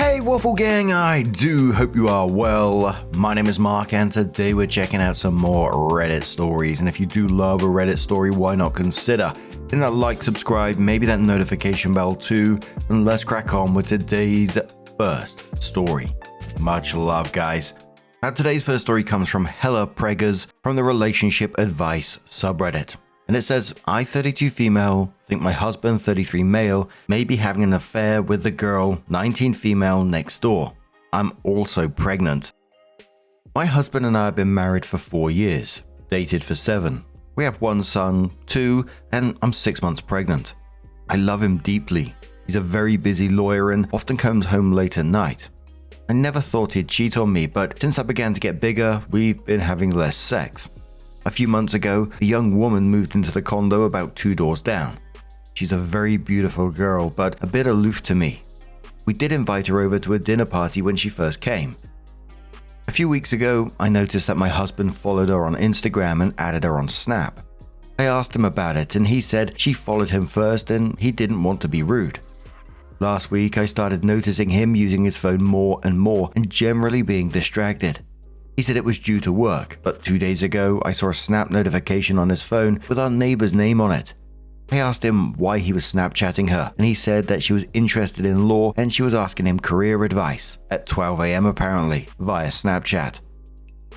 Hey Waffle Gang, I do hope you are well. My name is Mark and today we're checking out some more Reddit stories. And if you do love a Reddit story, why not consider hitting that like, subscribe, maybe that notification bell too. And let's crack on with today's first story. Much love, guys. Now today's first story comes from Hella Preggers from the Relationship Advice subreddit. And it says, I, 32 female, think my husband, 33 male, may be having an affair with the girl, 19 female, next door. I'm also pregnant. My husband and I have been married for 4 years, dated for 7. We have 1 son, 2, and I'm 6 months pregnant. I love him deeply. He's a very busy lawyer and often comes home late at night. I never thought he'd cheat on me, but since I began to get bigger, we've been having less sex. A few months ago, a young woman moved into the condo about 2 doors down. She's a very beautiful girl, but a bit aloof to me. We did invite her over to a dinner party when she first came. A few weeks ago, I noticed that my husband followed her on Instagram and added her on Snap. I asked him about it and he said she followed him first and he didn't want to be rude. Last week, I started noticing him using his phone more and more and generally being distracted. He said it was due to work, but 2 days ago, I saw a Snap notification on his phone with our neighbor's name on it. I asked him why he was Snapchatting her, and he said that she was interested in law and she was asking him career advice at 12 a.m. apparently, via Snapchat.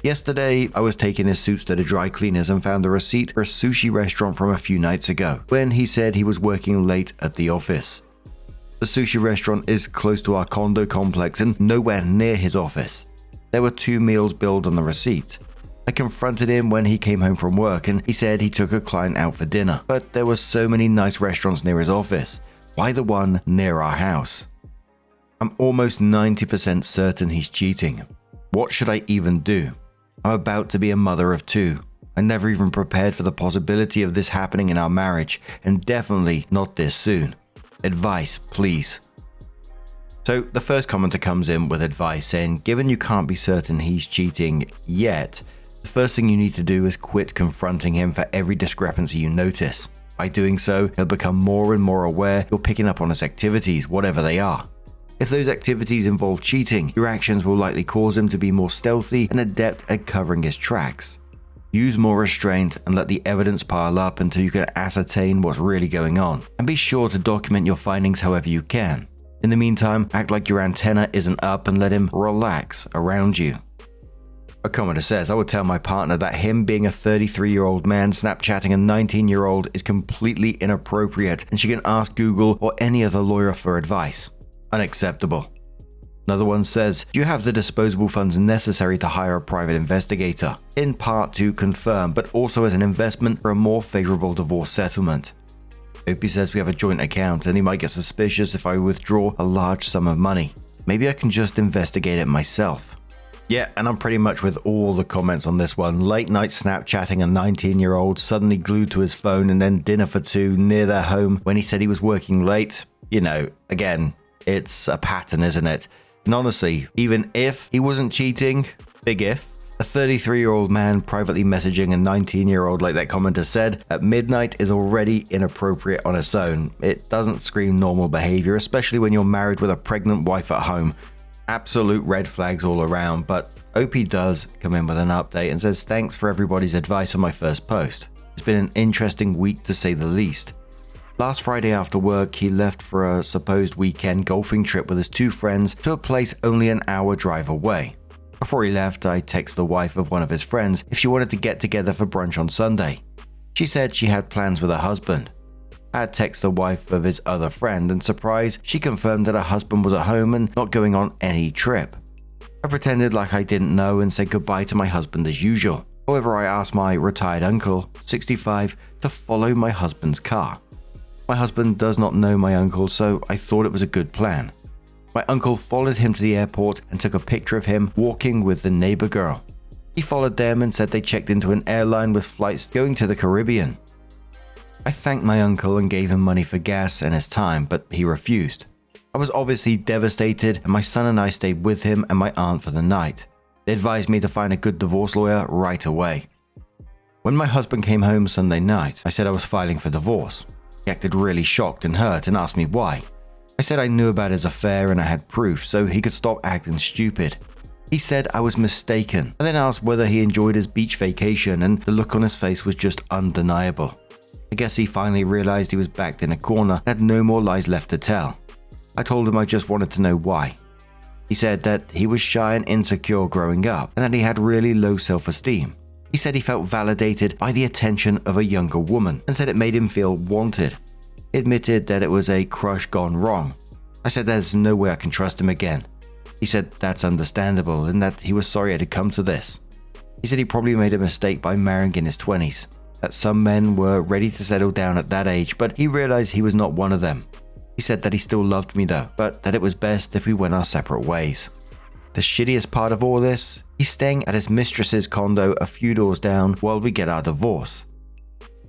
Yesterday, I was taking his suits to the dry cleaners and found a receipt for a sushi restaurant from a few nights ago, when he said he was working late at the office. The sushi restaurant is close to our condo complex and nowhere near his office. There were 2 meals billed on the receipt. I confronted him when he came home from work and he said he took a client out for dinner, but there were so many nice restaurants near his office. Why the one near our house? I'm almost 90% certain he's cheating. What should I even do? I'm about to be a mother of 2. I never even prepared for the possibility of this happening in our marriage, and definitely not this soon. Advice, please. So the first commenter comes in with advice saying, given you can't be certain he's cheating yet, the first thing you need to do is quit confronting him for every discrepancy you notice. By doing so, he'll become more and more aware you're picking up on his activities, whatever they are. If those activities involve cheating, your actions will likely cause him to be more stealthy and adept at covering his tracks. Use more restraint and let the evidence pile up until you can ascertain what's really going on. And be sure to document your findings however you can. In the meantime, act like your antenna isn't up and let him relax around you. A commenter says, I would tell my partner that him being a 33-year-old man Snapchatting a 19-year-old is completely inappropriate and she can ask Google or any other lawyer for advice. Unacceptable. Another one says, do you have the disposable funds necessary to hire a private investigator? In part to confirm, but also as an investment for a more favorable divorce settlement. Opie says we have a joint account and he might get suspicious if I withdraw a large sum of money. Maybe I can just investigate it myself. Yeah, and I'm pretty much with all the comments on this one. Late night Snapchatting a 19-year-old suddenly glued to his phone and then dinner for 2 near their home when he said he was working late. You know, again, it's a pattern, isn't it? And honestly, even if he wasn't cheating, big if, a 33-year-old man privately messaging a 19-year-old like that commenter said at midnight is already inappropriate on its own. It doesn't scream normal behavior, especially when you're married with a pregnant wife at home. Absolute red flags all around, but OP does come in with an update and says thanks for everybody's advice on my first post. It's been an interesting week to say the least. Last Friday after work, he left for a supposed weekend golfing trip with his 2 friends to a place only an hour drive away. Before he left, I texted the wife of one of his friends if she wanted to get together for brunch on Sunday. She said she had plans with her husband. I had texted the wife of his other friend and surprised, she confirmed that her husband was at home and not going on any trip. I pretended like I didn't know and said goodbye to my husband as usual. However, I asked my retired uncle, 65, to follow my husband's car. My husband does not know my uncle, so I thought it was a good plan. My uncle followed him to the airport and took a picture of him walking with the neighbor girl. He followed them and said they checked into an airline with flights going to the Caribbean. I thanked my uncle and gave him money for gas and his time, but he refused. I was obviously devastated and my son and I stayed with him and my aunt for the night. They advised me to find a good divorce lawyer right away. When my husband came home Sunday night, I said I was filing for divorce. He acted really shocked and hurt and asked me why. I said I knew about his affair and I had proof, so he could stop acting stupid. He said I was mistaken, and then asked whether he enjoyed his beach vacation, and the look on his face was just undeniable. I guess he finally realized he was backed in a corner and had no more lies left to tell. I told him I just wanted to know why. He said that he was shy and insecure growing up, and that he had really low self-esteem. He said he felt validated by the attention of a younger woman, and said it made him feel wanted. He admitted that it was a crush gone wrong. I said there's no way I can trust him again. He said that's understandable and that he was sorry it had come to this. He said he probably made a mistake by marrying in his 20s, that some men were ready to settle down at that age, but he realized he was not one of them. He said that he still loved me though, but that it was best if we went our separate ways. The shittiest part of all this, he's staying at his mistress's condo a few doors down while we get our divorce.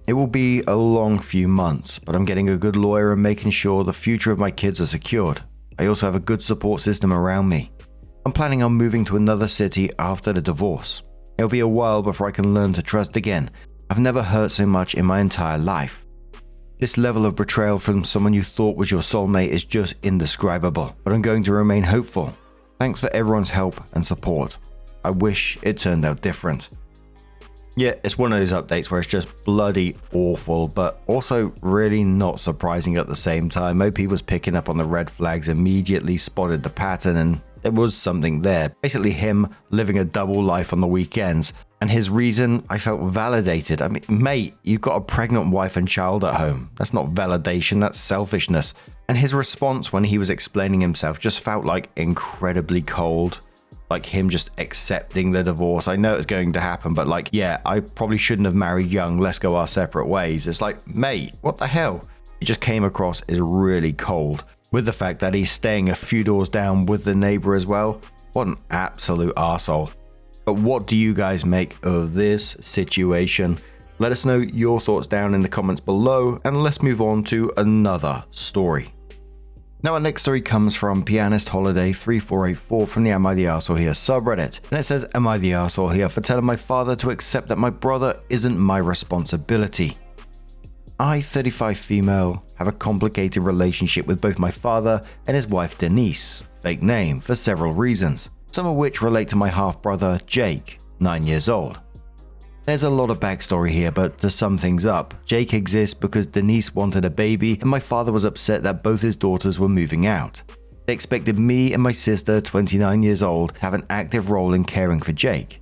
It will be a long few months, but I'm getting a good lawyer and making sure the future of my kids are secured. I also have a good support system around me. I'm planning on moving to another city after the divorce. It'll be a while before I can learn to trust again. I've never hurt so much in my entire life. This level of betrayal from someone you thought was your soulmate is just indescribable, but I'm going to remain hopeful. Thanks for everyone's help and support. I wish it turned out different. Yeah, it's one of those updates where it's just bloody awful, but also really not surprising at the same time. OP was picking up on the red flags, immediately spotted the pattern, and there was something there. Basically him living a double life on the weekends, and his reason, I felt validated. I mean, mate, you've got a pregnant wife and child at home. That's not validation, that's selfishness. And his response when he was explaining himself just felt like incredibly cold. Like him just accepting the divorce. I know it's going to happen, but like, yeah, I probably shouldn't have married young. Let's go our separate ways. It's like, mate, what the hell? He just came across as really cold. With the fact that he's staying a few doors down with the neighbor as well. What an absolute arsehole. But what do you guys make of this situation? Let us know your thoughts down in the comments below, and let's move on to another story. Now our next story comes from Pianist Holiday 3484 from the Am I the Arsehole Here subreddit, and it says, am I the arsehole here for telling my father to accept that my brother isn't my responsibility? I, 35 female, have a complicated relationship with both my father and his wife Denise, fake name, for several reasons, some of which relate to my half-brother Jake, 9 years old. There's a lot of backstory here, but to sum things up, Jake exists because Denise wanted a baby and my father was upset that both his daughters were moving out. They expected me and my sister, 29 years old, to have an active role in caring for Jake.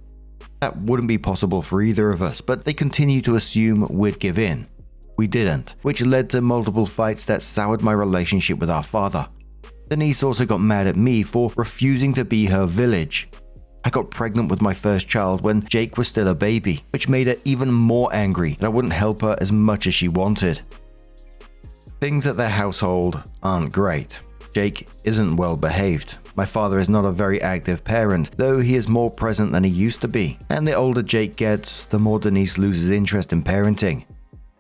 That wouldn't be possible for either of us, but they continued to assume we'd give in. We didn't, which led to multiple fights that soured my relationship with our father. Denise also got mad at me for refusing to be her village. I got pregnant with my first child when Jake was still a baby, which made her even more angry that I wouldn't help her as much as she wanted. Things at their household aren't great. Jake isn't well behaved. My father is not a very active parent, though he is more present than he used to be, and the older Jake gets, the more Denise loses interest in parenting.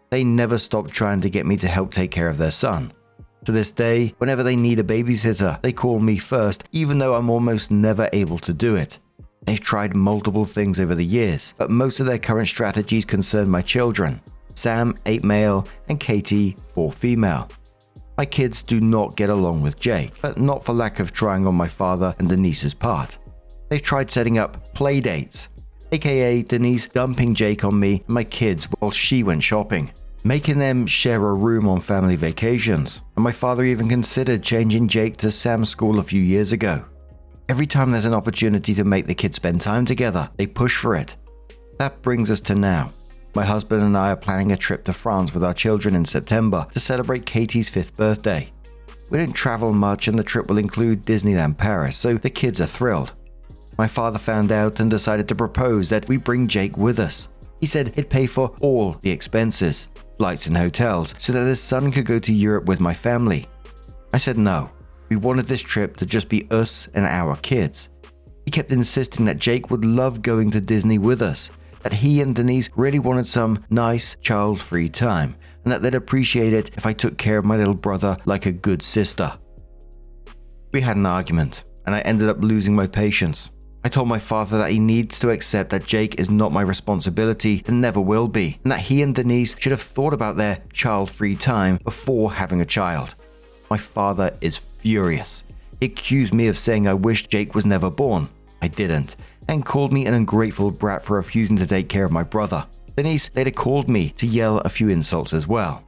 They never stop trying to get me to help take care of their son. To this day, whenever they need a babysitter, they call me first, even though I'm almost never able to do it. They've tried multiple things over the years, but most of their current strategies concern my children. Sam, 8 male, and Katie, 4 female. My kids do not get along with Jake, but not for lack of trying on my father and Denise's part. They've tried setting up play dates, aka Denise dumping Jake on me and my kids while she went shopping, making them share a room on family vacations, and my father even considered changing Jake to Sam's school a few years ago. Every time there's an opportunity to make the kids spend time together, they push for it. That brings us to now. My husband and I are planning a trip to France with our children in September to celebrate Katie's 5th birthday. We don't travel much and the trip will include Disneyland Paris, so the kids are thrilled. My father found out and decided to propose that we bring Jake with us. He said he'd pay for all the expenses, flights and hotels, so that his son could go to Europe with my family. I said no. We wanted this trip to just be us and our kids. He kept insisting that Jake would love going to Disney with us, that he and Denise really wanted some nice, child-free time, and that they'd appreciate it if I took care of my little brother like a good sister. We had an argument, and I ended up losing my patience. I told my father that he needs to accept that Jake is not my responsibility and never will be, and that he and Denise should have thought about their child-free time before having a child. My father is furious. He accused me of saying I wished Jake was never born. I didn't, and called me an ungrateful brat for refusing to take care of my brother. Denise later called me to yell a few insults as well.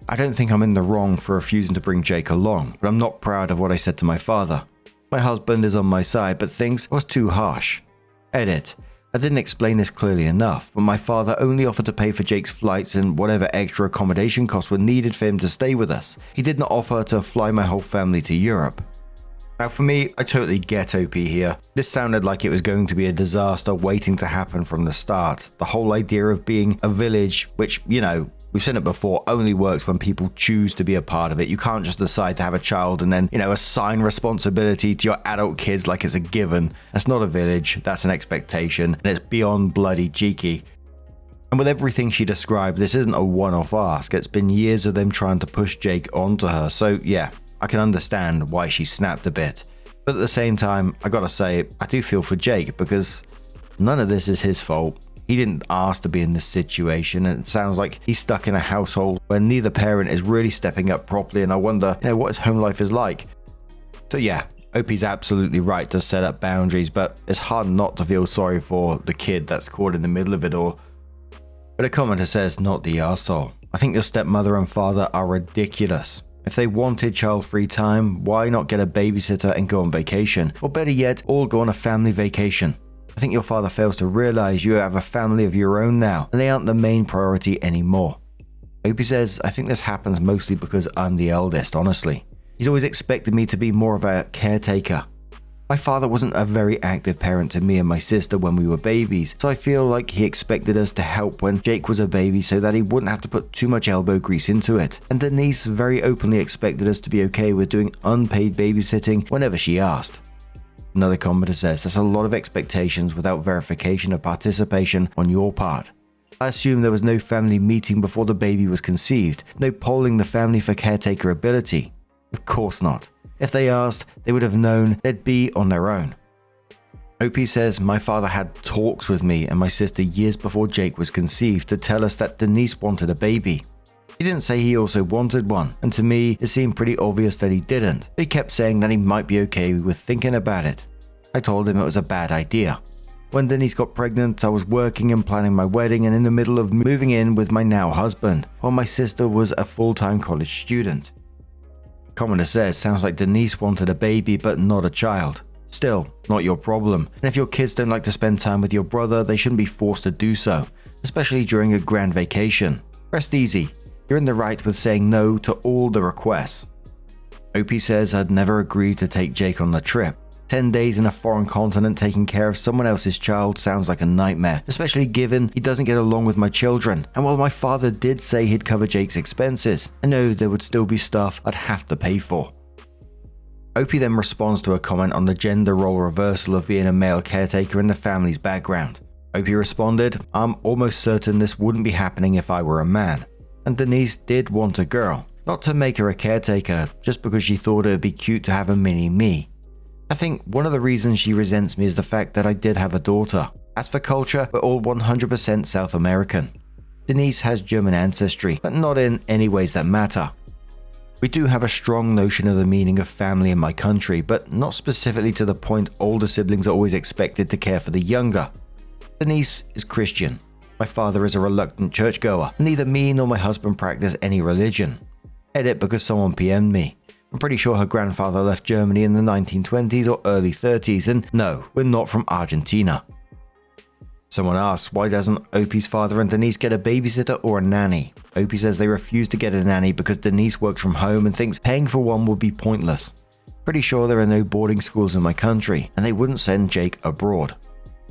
I don't think I'm in the wrong for refusing to bring Jake along, but I'm not proud of what I said to my father. My husband is on my side, but things was too harsh. Edit. I didn't explain this clearly enough, but my father only offered to pay for Jake's flights and whatever extra accommodation costs were needed for him to stay with us. He did not offer to fly my whole family to Europe. Now for me, I totally get OP here. This sounded like it was going to be a disaster waiting to happen from the start. The whole idea of being a village, which, we've seen it before, only works when people choose to be a part of it. You can't just decide to have a child and then, assign responsibility to your adult kids like it's a given. That's not a village, that's an expectation, and it's beyond bloody cheeky. And with everything she described, this isn't a one-off ask. It's been years of them trying to push Jake onto her, so yeah, I can understand why she snapped a bit. But at the same time, I gotta say, I do feel for Jake because none of this is his fault. He didn't ask to be in this situation, and it sounds like he's stuck in a household where neither parent is really stepping up properly, and I wonder, what his home life is like. So yeah, OP's absolutely right to set up boundaries, but it's hard not to feel sorry for the kid that's caught in the middle of it all. But a commenter says, not the arsehole. I think your stepmother and father are ridiculous. If they wanted child-free time, why not get a babysitter and go on vacation? Or better yet, all go on a family vacation. I think your father fails to realize you have a family of your own now, and they aren't the main priority anymore. Opie says, I think this happens mostly because I'm the eldest, honestly. He's always expected me to be more of a caretaker. My father wasn't a very active parent to me and my sister when we were babies, so I feel like he expected us to help when Jake was a baby so that he wouldn't have to put too much elbow grease into it. And Denise very openly expected us to be okay with doing unpaid babysitting whenever she asked. Another commenter says, that's a lot of expectations without verification of participation on your part. I assume there was no family meeting before the baby was conceived, no polling the family for caretaker ability. Of course not. If they asked, they would have known they'd be on their own. OP says, my father had talks with me and my sister years before Jake was conceived to tell us that Denise wanted a baby. He didn't say he also wanted one, and to me, it seemed pretty obvious that he didn't. But he kept saying that he might be okay with thinking about it. I told him it was a bad idea. When Denise got pregnant, I was working and planning my wedding and in the middle of moving in with my now husband, while my sister was a full-time college student. Commenter says, sounds like Denise wanted a baby but not a child. Still, not your problem. And if your kids don't like to spend time with your brother, they shouldn't be forced to do so, especially during a grand vacation. Rest easy. You're in the right with saying no to all the requests. OP says, I'd never agreed to take Jake on the trip. 10 days in a foreign continent taking care of someone else's child sounds like a nightmare, especially given he doesn't get along with my children. And while my father did say he'd cover Jake's expenses, I know there would still be stuff I'd have to pay for. OP then responds to a comment on the gender role reversal of being a male caretaker in the family's background. OP responded, I'm almost certain this wouldn't be happening if I were a man. And Denise did want a girl, not to make her a caretaker, just because she thought it would be cute to have a mini me. I think one of the reasons she resents me is the fact that I did have a daughter. As for culture, we're all 100% South American. Denise has German ancestry, but not in any ways that matter. We do have a strong notion of the meaning of family in my country, but not specifically to the point older siblings are always expected to care for the younger. Denise is Christian. My father is a reluctant churchgoer. Neither me nor my husband practice any religion. Edit because someone PM'd me. I'm pretty sure her grandfather left Germany in the 1920s or early 30s, and no, we're not from Argentina. Someone asks, why doesn't Opie's father and Denise get a babysitter or a nanny? Opie says they refuse to get a nanny because Denise works from home and thinks paying for one would be pointless. Pretty sure there are no boarding schools in my country, and they wouldn't send Jake abroad.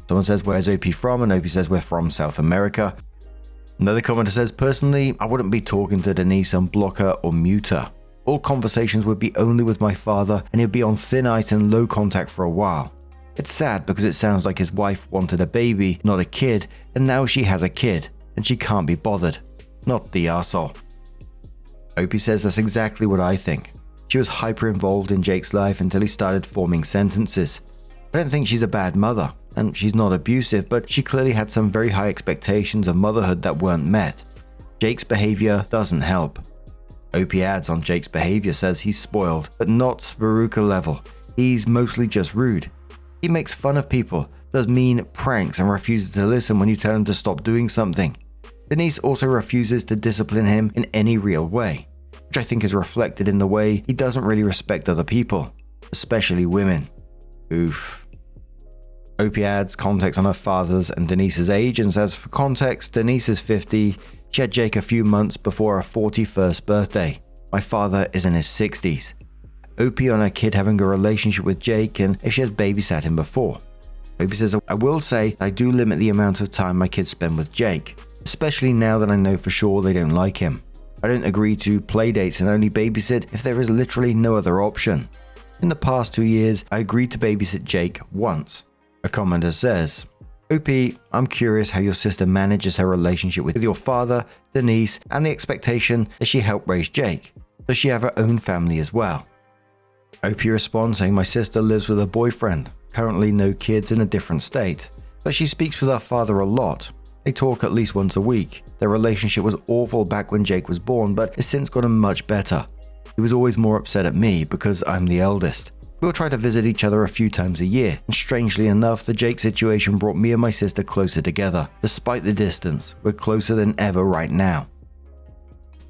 Someone says, where's Opie from? And Opie says, we're from South America. Another commenter says, personally, I wouldn't be talking to Denise and block her or mute her. All conversations would be only with my father, and he'd be on thin ice and low contact for a while. It's sad because it sounds like his wife wanted a baby, not a kid, and now she has a kid, and she can't be bothered. Not the arsehole. Opie says that's exactly what I think. She was hyper involved in Jake's life until he started forming sentences. I don't think she's a bad mother, and she's not abusive, but she clearly had some very high expectations of motherhood that weren't met. Jake's behavior doesn't help. Opie adds on Jake's behavior, says he's spoiled, but not Veruca level. He's mostly just rude. He makes fun of people, does mean pranks, and refuses to listen when you tell him to stop doing something. Denise also refuses to discipline him in any real way, which I think is reflected in the way he doesn't really respect other people, especially women. Oof. Opie adds context on her father's and Denise's age and says, for context, Denise is 50. She had Jake a few months before her 41st birthday. My father is in his 60s. Opie on her kid having a relationship with Jake and if she has babysat him before. Opie says, I will say I do limit the amount of time my kids spend with Jake, especially now that I know for sure they don't like him. I don't agree to play dates and only babysit if there is literally no other option. In the past 2 years, I agreed to babysit Jake once. A commenter says, Opie, I'm curious how your sister manages her relationship with your father, Denise, and the expectation that she help raise Jake. Does she have her own family as well? Opie responds saying, my sister lives with her boyfriend, currently no kids in a different state, but she speaks with her father a lot. They talk at least once a week. Their relationship was awful back when Jake was born, but has since gotten much better. He was always more upset at me because I'm the eldest. We'll try to visit each other a few times a year, and strangely enough, the Jake situation brought me and my sister closer together. Despite the distance, we're closer than ever right now.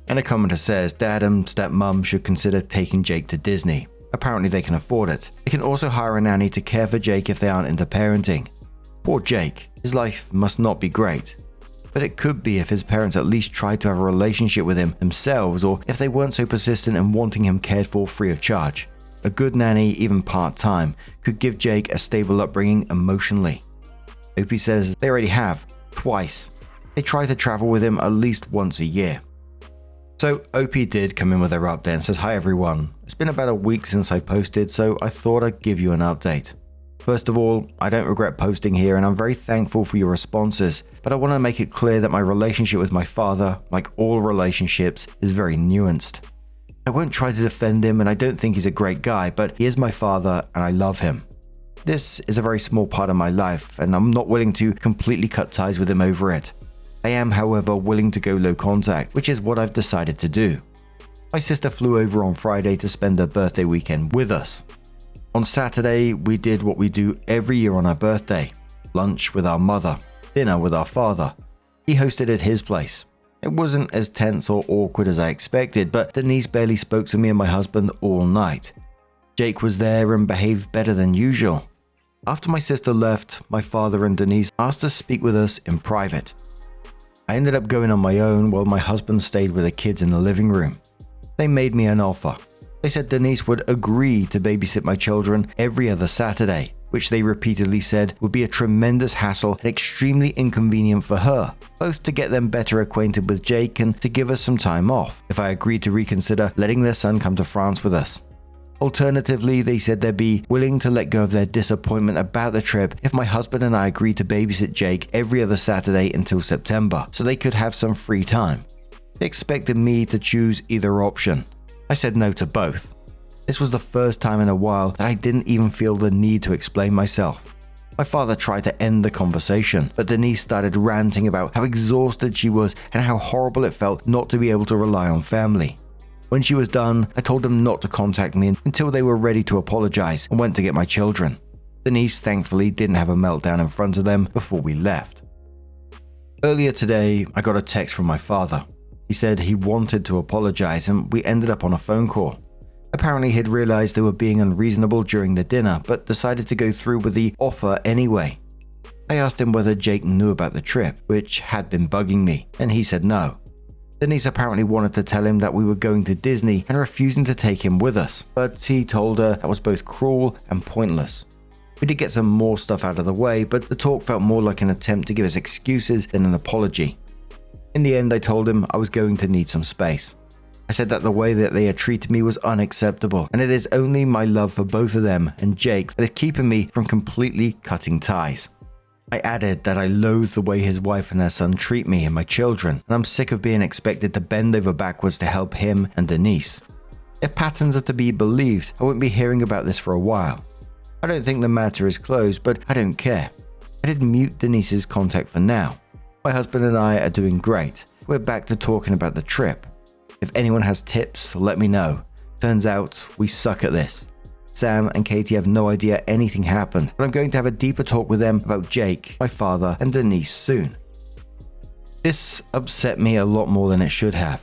And a commenter says, Dad and stepmom should consider taking Jake to Disney. Apparently they can afford it. They can also hire a nanny to care for Jake if they aren't into parenting. Poor Jake, his life must not be great. But it could be if his parents at least tried to have a relationship with him themselves, or if they weren't so persistent in wanting him cared for free of charge. A good nanny, even part-time, could give Jake a stable upbringing emotionally. Opie says they already have, twice. They try to travel with him at least once a year. So Opie did come in with their update and says, hi everyone. It's been about a week since I posted, so I thought I'd give you an update. First of all, I don't regret posting here and I'm very thankful for your responses, but I want to make it clear that my relationship with my father, like all relationships, is very nuanced. I won't try to defend him and I don't think he's a great guy, but he is my father and I love him. This is a very small part of my life and I'm not willing to completely cut ties with him over it. I am, however, willing to go low contact, which is what I've decided to do. My sister flew over on Friday to spend her birthday weekend with us. On Saturday, we did what we do every year on our birthday. Lunch with our mother, dinner with our father. He hosted at his place. It wasn't as tense or awkward as I expected, but Denise barely spoke to me and my husband all night. Jake was there and behaved better than usual. After my sister left, my father and Denise asked to speak with us in private. I ended up going on my own while my husband stayed with the kids in the living room. They made me an offer. They said Denise would agree to babysit my children every other Saturday, which they repeatedly said would be a tremendous hassle and extremely inconvenient for her, both to get them better acquainted with Jake and to give us some time off if I agreed to reconsider letting their son come to France with us. Alternatively, they said they'd be willing to let go of their disappointment about the trip if my husband and I agreed to babysit Jake every other Saturday until September, so they could have some free time. They expected me to choose either option. I said no to both. This was the first time in a while that I didn't even feel the need to explain myself. My father tried to end the conversation, but Denise started ranting about how exhausted she was and how horrible it felt not to be able to rely on family. When she was done, I told them not to contact me until they were ready to apologize and went to get my children. Denise thankfully didn't have a meltdown in front of them before we left. Earlier today, I got a text from my father. He said he wanted to apologize and we ended up on a phone call. Apparently he'd realized they were being unreasonable during the dinner, but decided to go through with the offer anyway. I asked him whether Jake knew about the trip, which had been bugging me, and he said no. Denise apparently wanted to tell him that we were going to Disney and refusing to take him with us, but he told her that was both cruel and pointless. We did get some more stuff out of the way, but the talk felt more like an attempt to give us excuses than an apology. In the end, I told him I was going to need some space. I said that the way that they had treated me was unacceptable, and it is only my love for both of them and Jake that is keeping me from completely cutting ties. I added that I loathe the way his wife and their son treat me and my children, and I'm sick of being expected to bend over backwards to help him and Denise. If patterns are to be believed, I won't be hearing about this for a while. I don't think the matter is closed, but I don't care. I did mute Denise's contact for now. My husband and I are doing great. We're back to talking about the trip. If anyone has tips, let me know. Turns out, we suck at this. Sam and Katie have no idea anything happened, but I'm going to have a deeper talk with them about Jake, my father, and Denise soon. This upset me a lot more than it should have.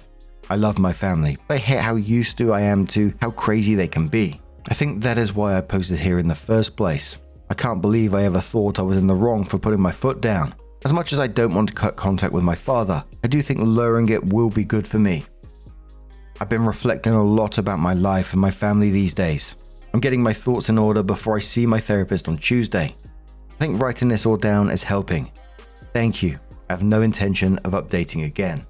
I love my family, but I hate how used to I am to how crazy they can be. I think that is why I posted here in the first place. I can't believe I ever thought I was in the wrong for putting my foot down. As much as I don't want to cut contact with my father, I do think lowering it will be good for me. I've been reflecting a lot about my life and my family these days. I'm getting my thoughts in order before I see my therapist on Tuesday. I think writing this all down is helping. Thank you. I have no intention of updating again.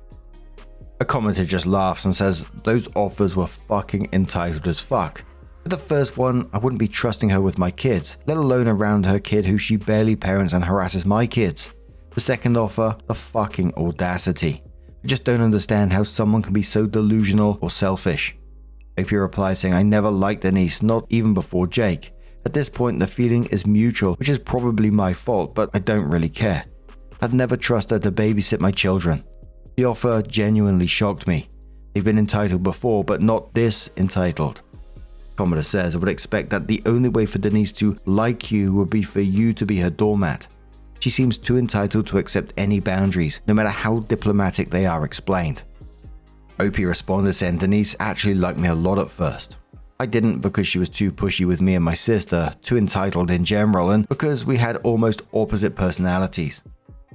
A commenter just laughs and says, those offers were fucking entitled as fuck. With the first one, I wouldn't be trusting her with my kids, let alone around her kid who she barely parents and harasses my kids. The second offer, the fucking audacity. I just don't understand how someone can be so delusional or selfish. OP replies saying, I never liked Denise, not even before Jake. At this point, the feeling is mutual, which is probably my fault, but I don't really care. I'd never trust her to babysit my children. The offer genuinely shocked me. They've been entitled before, but not this entitled. Commenter says, I would expect that the only way for Denise to like you would be for you to be her doormat. She seems too entitled to accept any boundaries, no matter how diplomatic they are explained. OP responded saying Denise actually liked me a lot at first. I didn't because she was too pushy with me and my sister, too entitled in general, and because we had almost opposite personalities.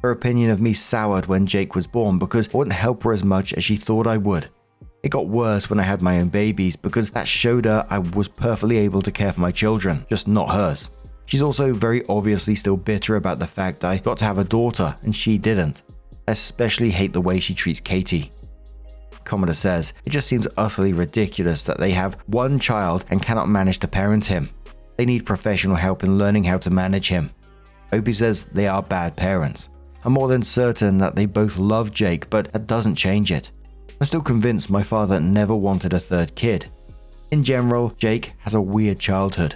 Her opinion of me soured when Jake was born because I wouldn't help her as much as she thought I would. It got worse when I had my own babies because that showed her I was perfectly able to care for my children, just not hers. She's also very obviously still bitter about the fact I got to have a daughter and she didn't. I especially hate the way she treats Katie. Commenter says, it just seems utterly ridiculous that they have one child and cannot manage to parent him. They need professional help in learning how to manage him. OP says they are bad parents. I'm more than certain that they both love Jake, but that doesn't change it. I'm still convinced my father never wanted a third kid. In general, Jake has a weird childhood.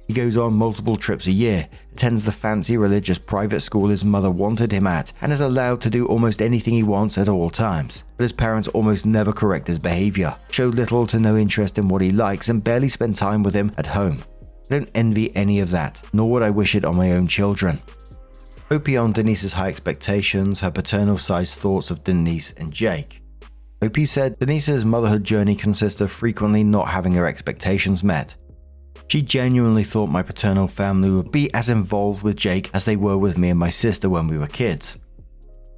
He goes on multiple trips a year, attends the fancy religious private school his mother wanted him at, and is allowed to do almost anything he wants at all times. But his parents almost never correct his behavior, show little to no interest in what he likes, and barely spend time with him at home. I don't envy any of that, nor would I wish it on my own children. OP on Denise's high expectations, her paternal-sized thoughts of Denise and Jake. OP said Denise's motherhood journey consists of frequently not having her expectations met. She genuinely thought my paternal family would be as involved with Jake as they were with me and my sister when we were kids.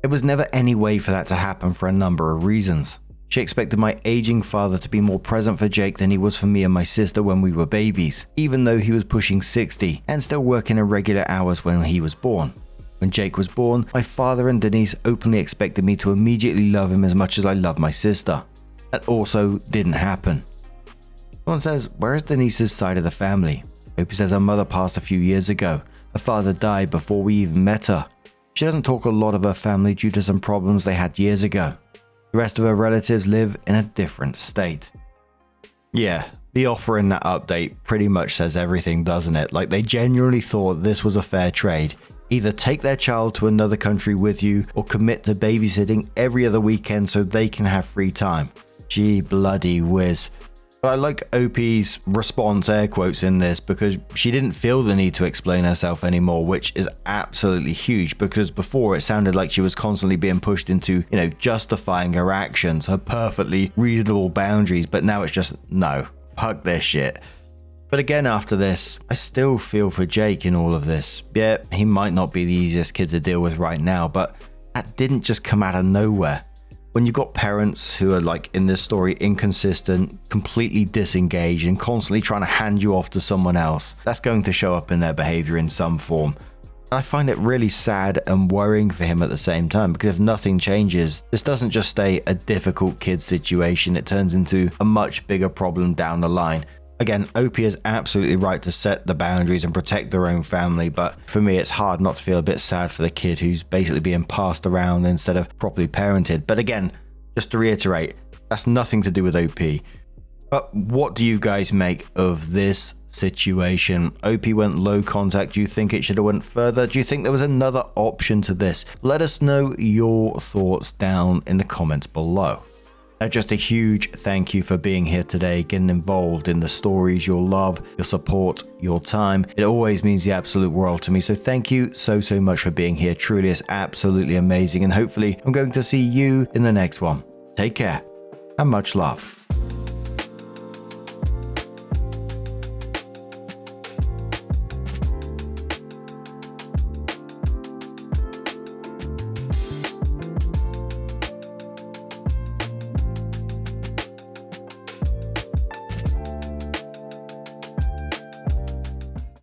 There was never any way for that to happen for a number of reasons. She expected my aging father to be more present for Jake than he was for me and my sister when we were babies, even though he was pushing 60 and still working irregular hours when he was born. When Jake was born, my father and Denise openly expected me to immediately love him as much as I love my sister. That also didn't happen. Someone says, where is Denise's side of the family? OP says her mother passed a few years ago. Her father died before we even met her. She doesn't talk a lot of her family due to some problems they had years ago. The rest of her relatives live in a different state. Yeah, the offer in that update pretty much says everything, doesn't it? Like, they genuinely thought this was a fair trade. Either take their child to another country with you or commit to babysitting every other weekend so they can have free time. Gee bloody whiz. But I like OP's response, air quotes, in this because she didn't feel the need to explain herself anymore, which is absolutely huge because before it sounded like she was constantly being pushed into, justifying her actions, her perfectly reasonable boundaries, but now it's just, no, fuck this shit. But again, after this, I still feel for Jake in all of this. Yeah, he might not be the easiest kid to deal with right now, but that didn't just come out of nowhere. When you've got parents who are, like in this story, inconsistent, completely disengaged, and constantly trying to hand you off to someone else, that's going to show up in their behavior in some form. I find it really sad and worrying for him at the same time, because if nothing changes, this doesn't just stay a difficult kid situation, it turns into a much bigger problem down the line. Again, OP is absolutely right to set the boundaries and protect their own family, but for me it's hard not to feel a bit sad for the kid who's basically being passed around instead of properly parented. But again, just to reiterate, that's nothing to do with OP. But what do you guys make of this situation? OP went low contact. Do you think it should have went further? Do you think there was another option to this? Let us know your thoughts down in the comments below. Just a huge thank you for being here today, getting involved in the stories, your love, your support, your time. It always means the absolute world to me. So thank you so much for being here. Truly is absolutely amazing. And hopefully I'm going to see you in the next one. Take care and much love.